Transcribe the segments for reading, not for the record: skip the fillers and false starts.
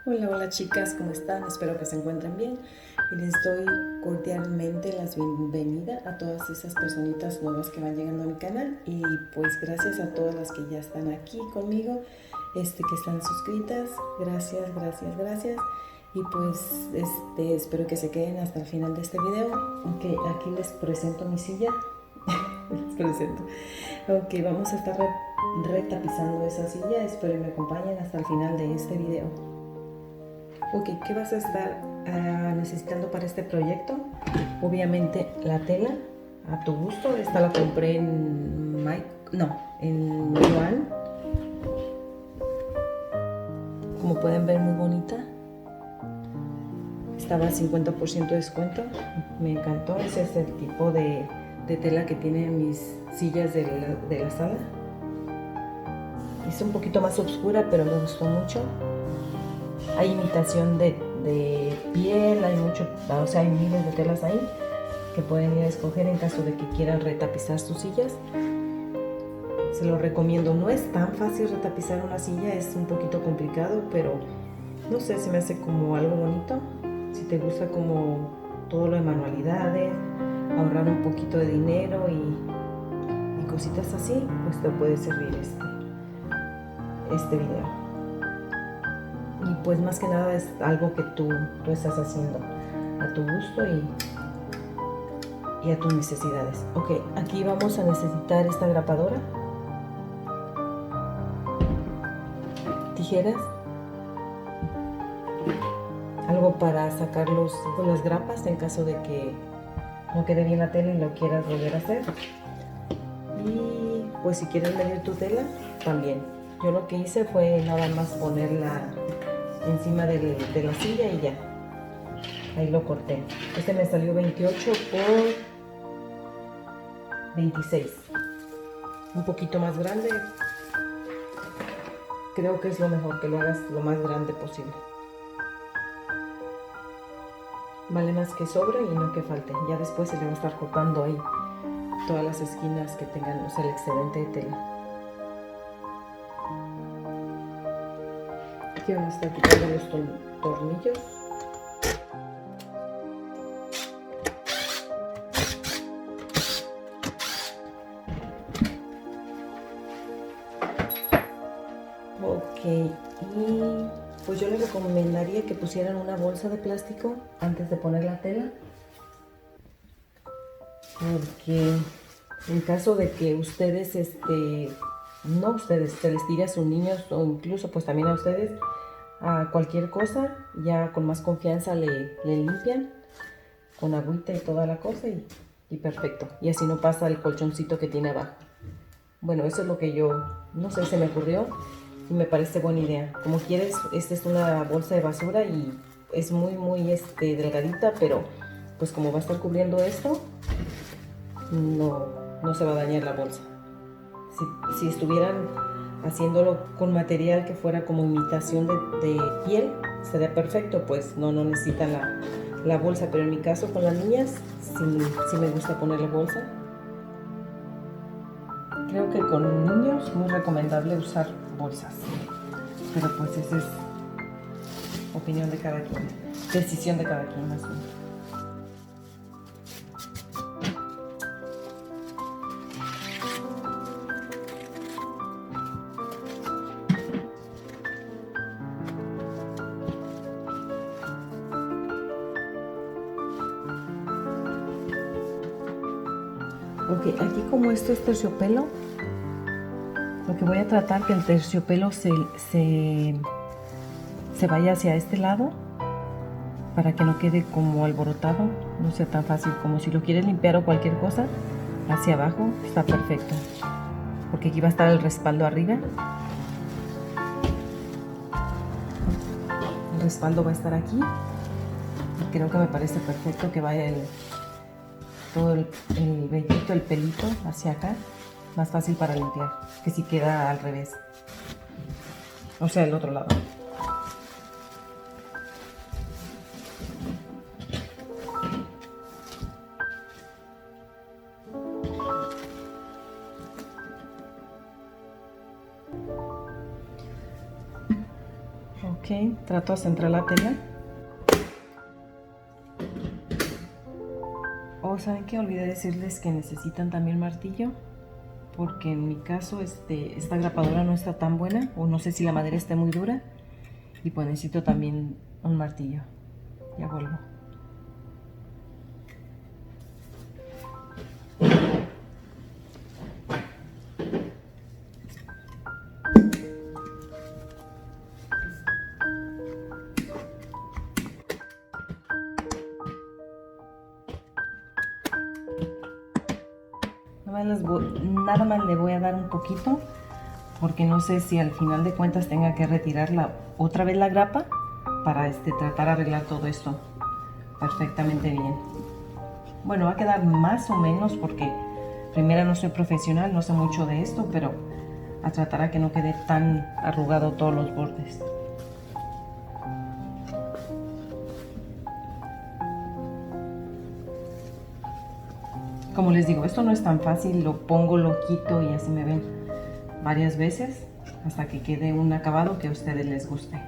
Hola, hola chicas, ¿cómo están? Espero que se encuentren bien y les doy cordialmente la bienvenida a todas esas personitas nuevas que van llegando a mi canal y pues gracias a todas las que ya están aquí conmigo, que están suscritas, gracias y pues espero que se queden hasta el final de este video. Ok, aquí les presento mi silla. Les presento. Ok, vamos a estar retapizando esa silla, espero que me acompañen hasta el final de este video. Ok, ¿qué vas a estar necesitando para este proyecto? Obviamente la tela, a tu gusto. Esta la compré en en Yuan. Como pueden ver, muy bonita. Estaba al 50% de descuento. Me encantó. Ese es el tipo de tela que tienen mis sillas de la sala. Es un poquito más oscura, pero me gustó mucho. Hay imitación de piel, hay mucho, o sea, hay miles de telas ahí que pueden ir a escoger en caso de que quieran retapizar sus sillas. Se lo recomiendo. No es tan fácil retapizar una silla, es un poquito complicado, pero no sé, se me hace como algo bonito. Si te gusta como todo lo de manualidades, ahorrar un poquito de dinero y cositas así, pues te puede servir este video. Y pues más que nada es algo que tú estás haciendo a tu gusto y a tus necesidades. Ok, aquí vamos a necesitar esta grapadora, tijeras, algo para sacar las grapas en caso de que no quede bien la tela y lo quieras volver a hacer. Y pues si quieres medir tu tela, también. Yo lo que hice fue nada más ponerla encima de la silla y ya. Ahí lo corté. Este me salió 28 por 26. Un poquito más grande. Creo que es lo mejor que lo hagas lo más grande posible. Vale más que sobre y no que falte. Ya después se le va a estar cortando ahí todas las esquinas que tengan, o sea, el excedente de tela. Aquí vamos a estar quitando los tornillos. Ok, y pues yo les recomendaría que pusieran una bolsa de plástico antes de poner la tela, porque en caso de que ustedes, no ustedes, se les tire a sus niños o incluso pues también a ustedes, a cualquier cosa, ya con más confianza le limpian con agüita y toda la cosa y perfecto. Y así no pasa el colchoncito que tiene abajo. Bueno, eso es lo que yo, no sé, se me ocurrió y me parece buena idea. Como quieres, esta es una bolsa de basura y es muy delgadita, pero pues como va a estar cubriendo esto, no se va a dañar la bolsa. Si estuvieran haciéndolo con material que fuera como imitación de piel, sería perfecto, pues no necesitan la bolsa, pero en mi caso con las niñas sí me gusta ponerle bolsa. Creo que con niños es muy recomendable usar bolsas, pero pues esa es opinión de cada quien, decisión de cada quien más bien. Ok, aquí como esto es terciopelo, lo que voy a tratar que el terciopelo se vaya hacia este lado para que no quede como alborotado, no sea tan fácil como si lo quieres limpiar o cualquier cosa, hacia abajo está perfecto, porque aquí va a estar el respaldo arriba. El respaldo va a estar aquí y creo que me parece perfecto que vaya todo el vellito, el pelito hacia acá, más fácil para limpiar que si queda al revés, o sea, el otro lado. Ok, Ok, trato de centrar la tela. ¿Saben qué? Olvidé decirles que necesitan también martillo, porque en mi caso esta grapadora no está tan buena, o no sé si la madera esté muy dura, y pues necesito también un martillo. Ya vuelvo. Nada más le voy a dar un poquito, porque no sé si al final de cuentas tenga que retirar otra vez la grapa para tratar de arreglar todo esto perfectamente bien. Bueno, va a quedar más o menos, porque primero no soy profesional, no sé mucho de esto, pero a tratar a que no quede tan arrugado todos los bordes. Como les digo, esto no es tan fácil, lo pongo, lo quito y así me ven varias veces hasta que quede un acabado que a ustedes les guste.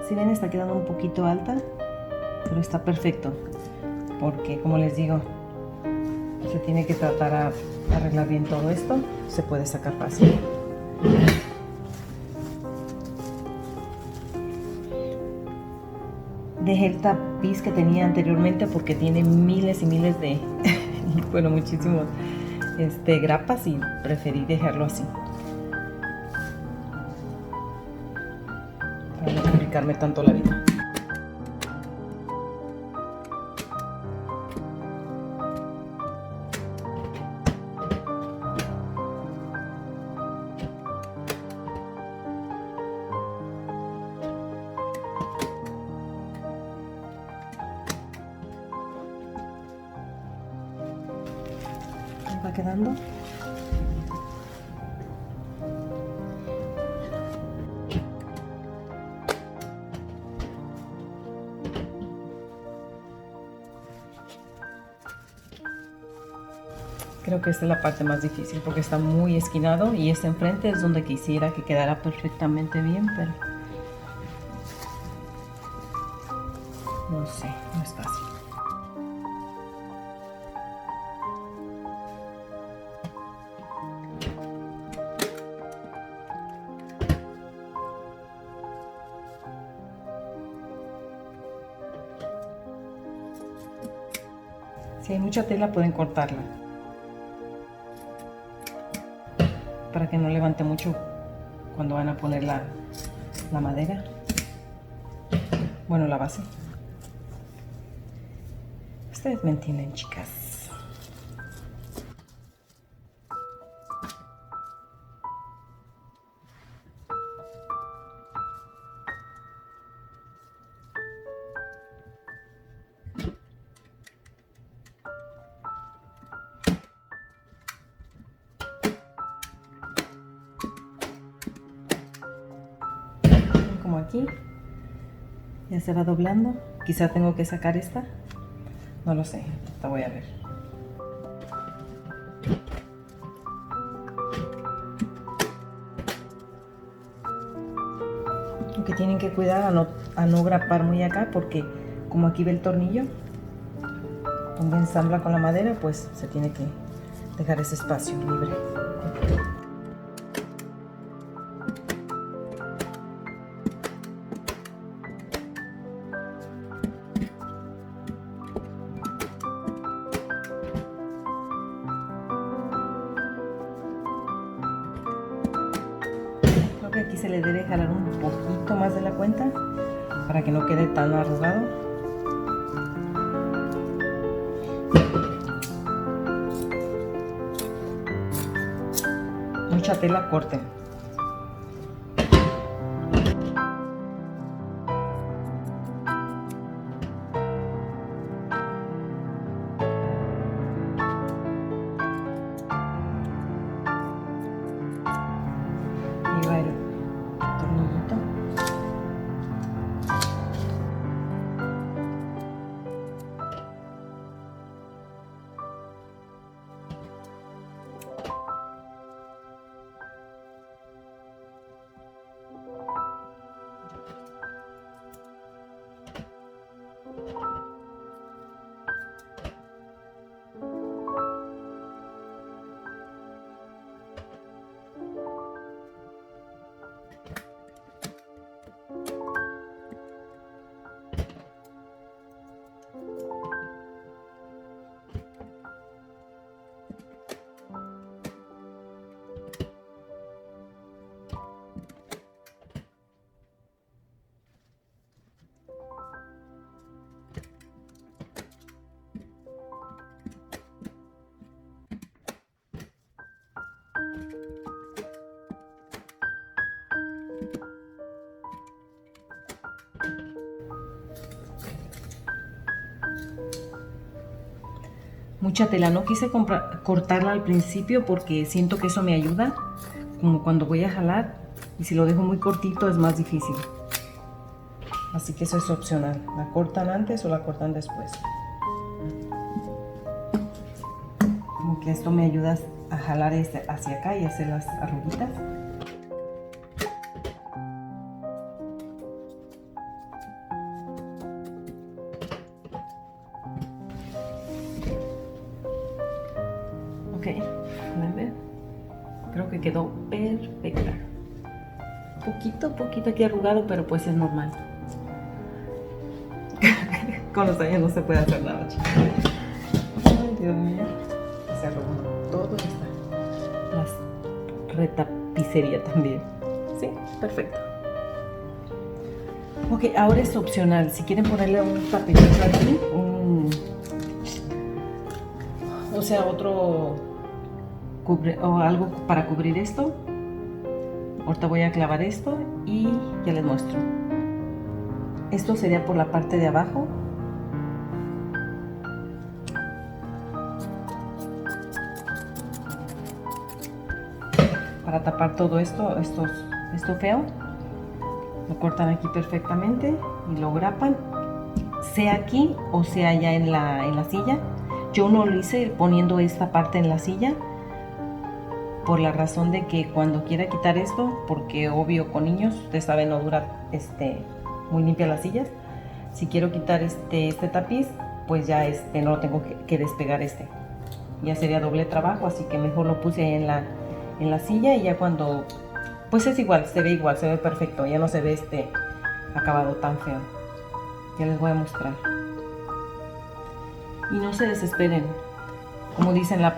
Si ven, está quedando un poquito alta, pero está perfecto, porque como les digo, se tiene que tratar a arreglar bien todo esto. Se puede sacar fácil. Dejé el tapiz que tenía anteriormente porque tiene miles y miles de bueno, muchísimos grapas, y preferí dejarlo así para no complicarme tanto la vida. Va quedando. Creo que esta es la parte más difícil porque está muy esquinado, y este enfrente es donde quisiera que quedara perfectamente bien, pero no sé, no es fácil. Si hay mucha tela, pueden cortarla para que no levante mucho cuando van a poner la madera. Bueno, la base. Ustedes me entienden, chicas. Como aquí ya se va doblando. Quizá tengo que sacar esta, no lo sé, la voy a ver. Lo que tienen que cuidar a no grapar muy acá, porque como aquí ve el tornillo donde ensambla con la madera, pues se tiene que dejar ese espacio libre. Creo que aquí se le debe jalar un poquito más de la cuenta para que no quede tan arrugado. Mucha tela, corten. Ahí va el tornillito. mucha tela. No quise cortarla al principio porque siento que eso me ayuda, como cuando voy a jalar, y si lo dejo muy cortito es más difícil. Así que eso es opcional. ¿La cortan antes o la cortan después? Como que esto me ayuda a jalar hacia acá y hacer las arruguitas. Ok, ¿pueden ver? Creo que quedó perfecta. Poquito aquí arrugado, pero pues es normal. Con los años no se puede hacer nada, chicos. Ay, Dios mío. Se arrugó todo está. La retapicería también. Sí, perfecto. Ok, ahora es opcional. Si quieren ponerle un tapetito aquí, o sea, otro o algo para cubrir esto. Ahorita voy a clavar esto y ya les muestro. Esto sería por la parte de abajo. Para tapar todo esto feo. Lo cortan aquí perfectamente y lo grapan, sea aquí o sea allá en la silla. Yo no lo hice poniendo esta parte en la silla por la razón de que cuando quiera quitar esto, porque obvio con niños, ustedes saben, no dura muy limpia las sillas. Si quiero quitar este tapiz, pues ya no lo tengo que despegar ya sería doble trabajo, así que mejor lo puse ahí en la silla y ya cuando, pues es igual, se ve perfecto, ya no se ve acabado tan feo. Ya les voy a mostrar. Y no se desesperen, como dicen, la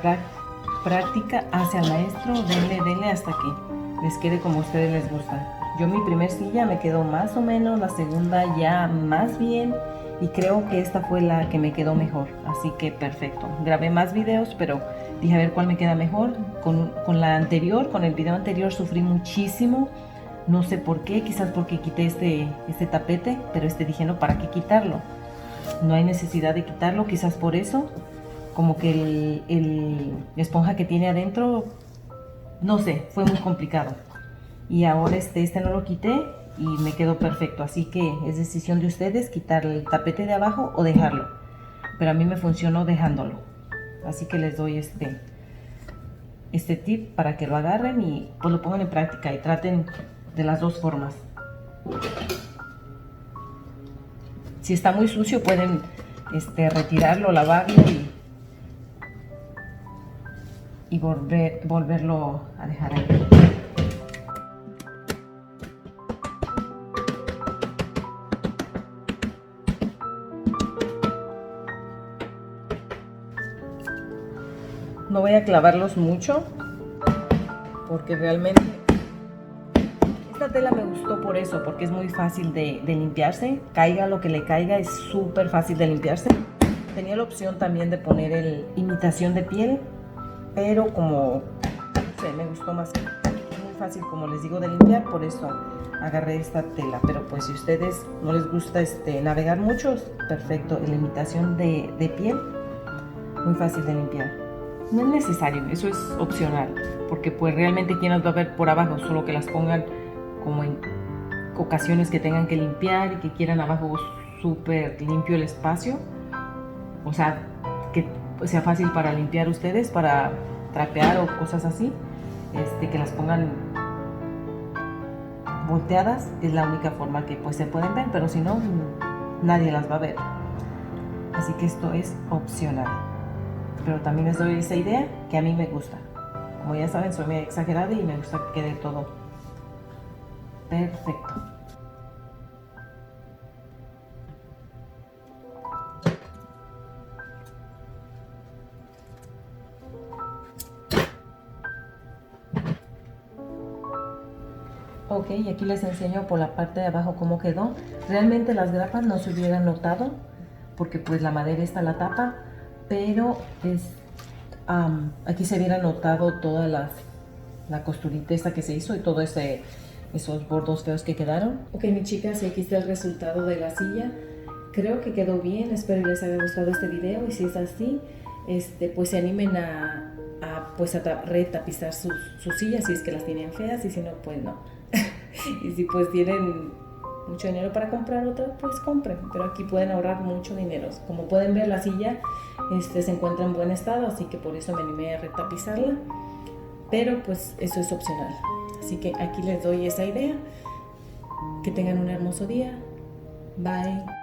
práctica hace al maestro. Denle hasta que les quede como a ustedes les gusta. Yo mi primer silla me quedó más o menos, la segunda ya más bien, y creo que esta fue la que me quedó mejor, así que perfecto. Grabé más videos, pero dije a ver cuál me queda mejor. Con la anterior, con el video anterior sufrí muchísimo, no sé por qué, quizás porque quité este tapete, pero dije no, ¿para qué quitarlo? No hay necesidad de quitarlo, quizás por eso, como que la esponja que tiene adentro, no sé, fue muy complicado. Y ahora no lo quité y me quedó perfecto, así que es decisión de ustedes quitar el tapete de abajo o dejarlo, pero a mí me funcionó dejándolo, así que les doy este tip para que lo agarren y pues lo pongan en práctica y traten de las dos formas. Si está muy sucio pueden retirarlo, lavarlo y volverlo a dejar ahí. No voy a clavarlos mucho porque realmente esta tela me gustó por eso, porque es muy fácil de limpiarse. Caiga lo que le caiga, es súper fácil de limpiarse. Tenía la opción también de poner imitación de piel, pero como me gustó más, muy fácil, como les digo, de limpiar, por eso agarré esta tela. Pero pues si a ustedes no les gusta navegar mucho, perfecto, la imitación de piel, muy fácil de limpiar. No es necesario, eso es opcional, porque pues realmente quién las va a ver por abajo, solo que las pongan como en ocasiones que tengan que limpiar y que quieran abajo súper limpio el espacio, o sea, que sea fácil para limpiar ustedes, para trapear o cosas así, que las pongan volteadas, es la única forma que pues se pueden ver, pero si no, nadie las va a ver, así que esto es opcional. Pero también les doy esa idea que a mí me gusta. Como ya saben, soy muy exagerada y me gusta que quede todo perfecto. Ok, y aquí les enseño por la parte de abajo cómo quedó. Realmente las grapas no se hubieran notado porque pues la madera está la tapa, pero aquí se hubiera notado toda la costurita esta que se hizo y todo esos bordos feos que quedaron. Ok, mis chicas, y aquí está el resultado de la silla. Creo que quedó bien, espero les haya gustado este video y si es así, pues se animen pues a retapizar sus sillas si es que las tienen feas, y si no, pues no. Y si pues tienen mucho dinero para comprar otra, pues compren, pero aquí pueden ahorrar mucho dinero. Como pueden ver, la silla se encuentra en buen estado, así que por eso me animé a retapizarla, pero pues eso es opcional. Así que aquí les doy esa idea. Que tengan un hermoso día. Bye.